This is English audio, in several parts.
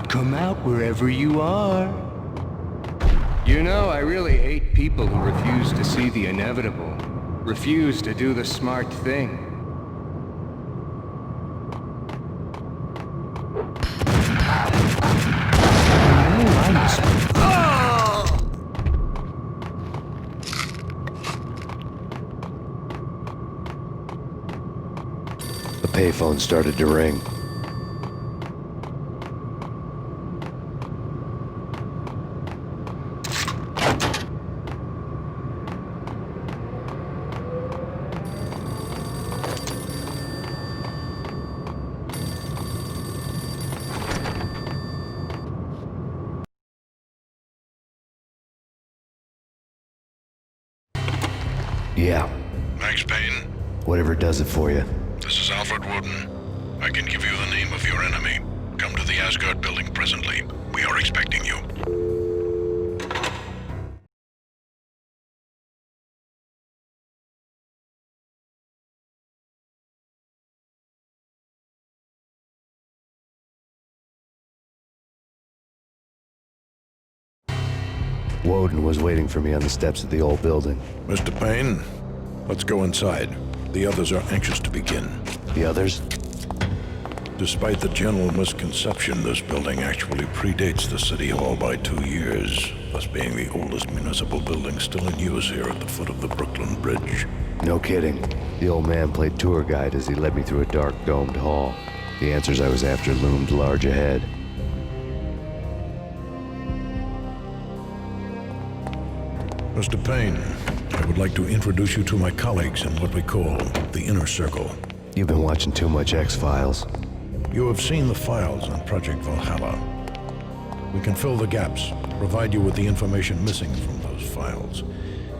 Come out wherever you are. You know, I really hate people who refuse to see the inevitable, refuse to do the smart thing. The payphone started to ring. Yeah. Thanks, Payne. Whatever does it for you. This is Alfred Woden. I can give you the name of your enemy. Come to the Asgard building presently. We are expecting you. Woden was waiting for me on the steps of the old building. Mr. Payne, let's go inside. The others are anxious to begin. The others? Despite the general misconception, this building actually predates the City Hall by 2 years, thus being the oldest municipal building still in use here at the foot of the Brooklyn Bridge. No kidding. The old man played tour guide as he led me through a dark, domed hall. The answers I was after loomed large ahead. Mr. Payne, I would like to introduce you to my colleagues in what we call the Inner Circle. You've been watching too much X-Files. You have seen the files on Project Valhalla. We can fill the gaps, provide you with the information missing from those files.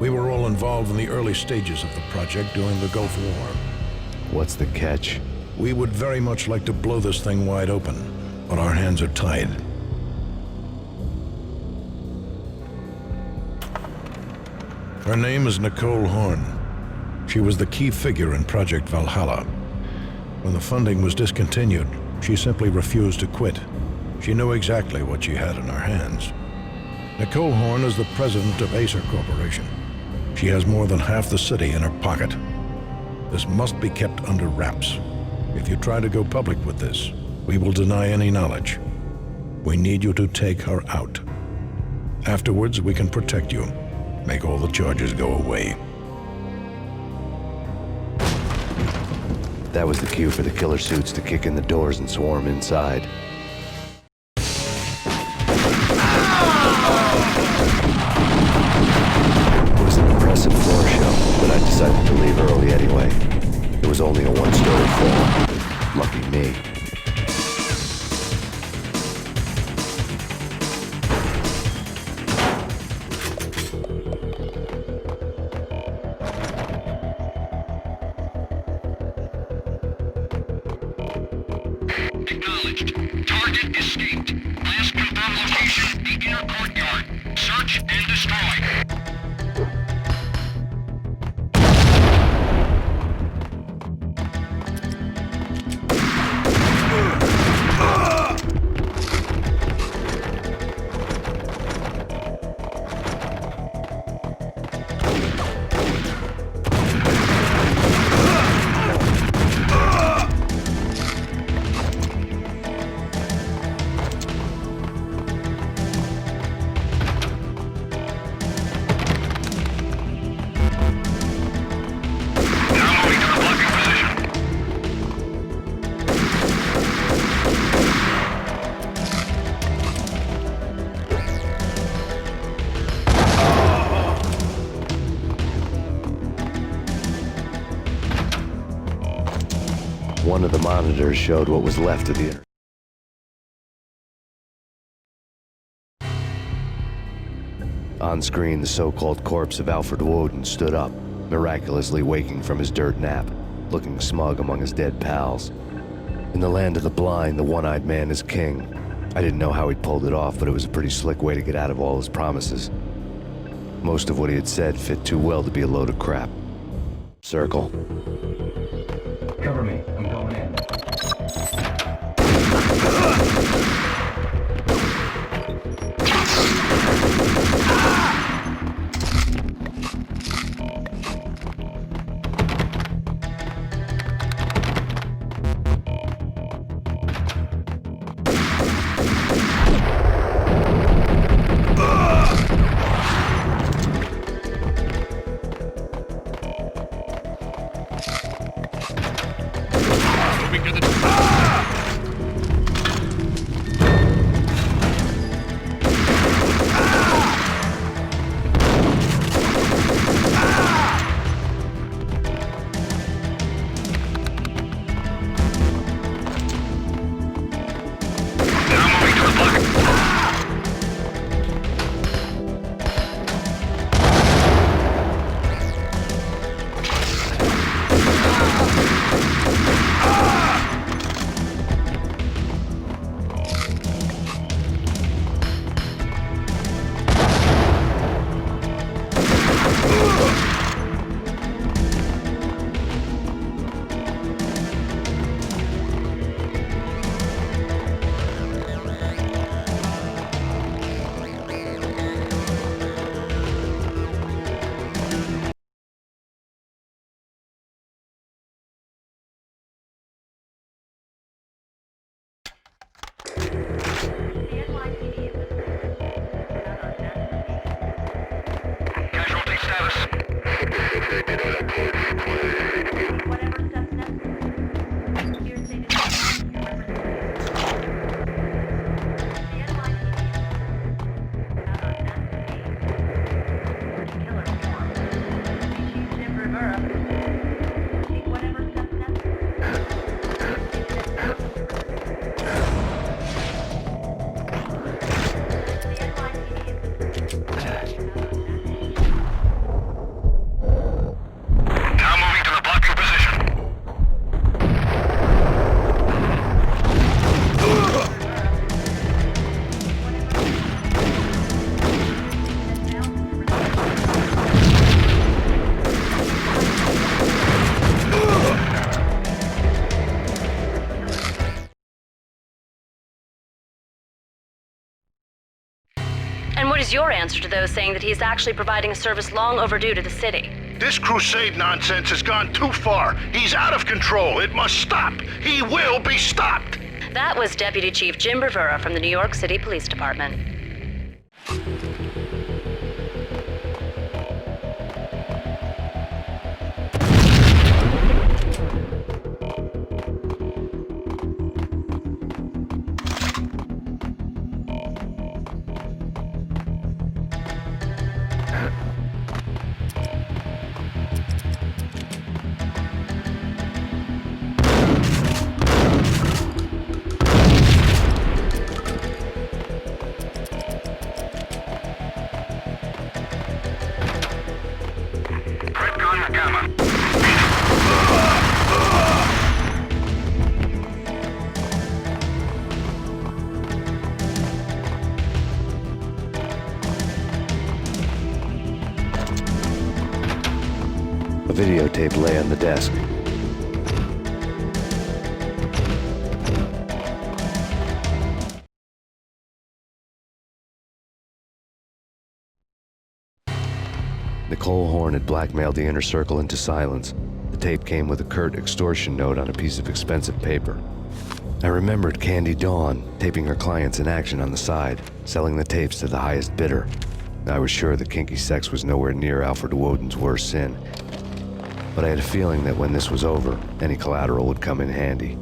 We were all involved in the early stages of the project during the Gulf War. What's the catch? We would very much like to blow this thing wide open, but our hands are tied. Her name is Nicole Horn. She was the key figure in Project Valhalla. When the funding was discontinued, she simply refused to quit. She knew exactly what she had in her hands. Nicole Horn is the president of Acer Corporation. She has more than half the city in her pocket. This must be kept under wraps. If you try to go public with this, we will deny any knowledge. We need you to take her out. Afterwards, we can protect you. Make all the charges go away. That was the cue for the killer suits to kick in the doors and swarm inside. It was an impressive floor show, but I decided to leave early anyway. It was only a one-story floor. Lucky me. Acknowledged. Target escaped. Last confirmed location, the inner courtyard. Search and destroy. One of the monitors showed what was left of the inner. On screen, the so-called corpse of Alfred Woden stood up, miraculously waking from his dirt nap, looking smug among his dead pals. In the land of the blind, the one-eyed man is king. I didn't know how he'd pulled it off, but it was a pretty slick way to get out of all his promises. Most of what he had said fit too well to be a load of crap. Circle. Cover me. I'm going in. Casualty status. Now moving to the blocking position. And what is your answer to those saying that he's actually providing a service long overdue to the city? This crusade nonsense has gone too far. He's out of control. It must stop. He will be stopped. That was Deputy Chief Jim Rivera from the New York City Police Department. Redcon Gamma. A videotape lay on the desk. Nicole Horn had blackmailed the inner circle into silence. The tape came with a curt extortion note on a piece of expensive paper. I remembered Candy Dawn taping her clients in action on the side, selling the tapes to the highest bidder. I was sure that kinky sex was nowhere near Alfred Woden's worst sin, but I had a feeling that when this was over, any collateral would come in handy.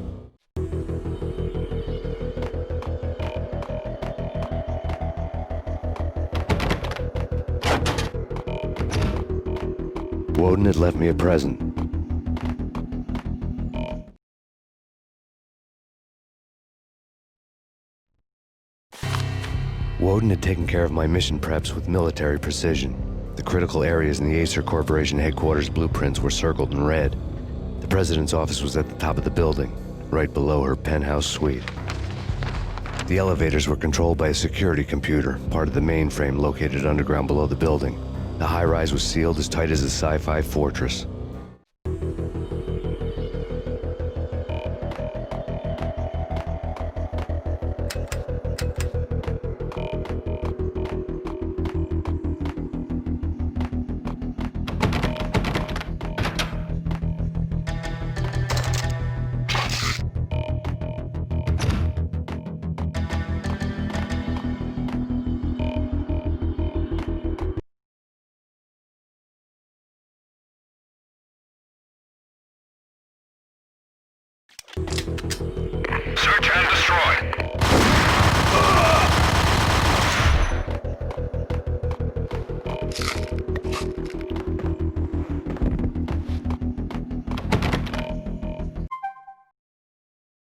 Woden had left me a present. Woden had taken care of my mission preps with military precision. The critical areas in the Acer Corporation headquarters blueprints were circled in red. The president's office was at the top of the building, right below her penthouse suite. The elevators were controlled by a security computer, part of the mainframe located underground below the building. The high-rise was sealed as tight as a sci-fi fortress.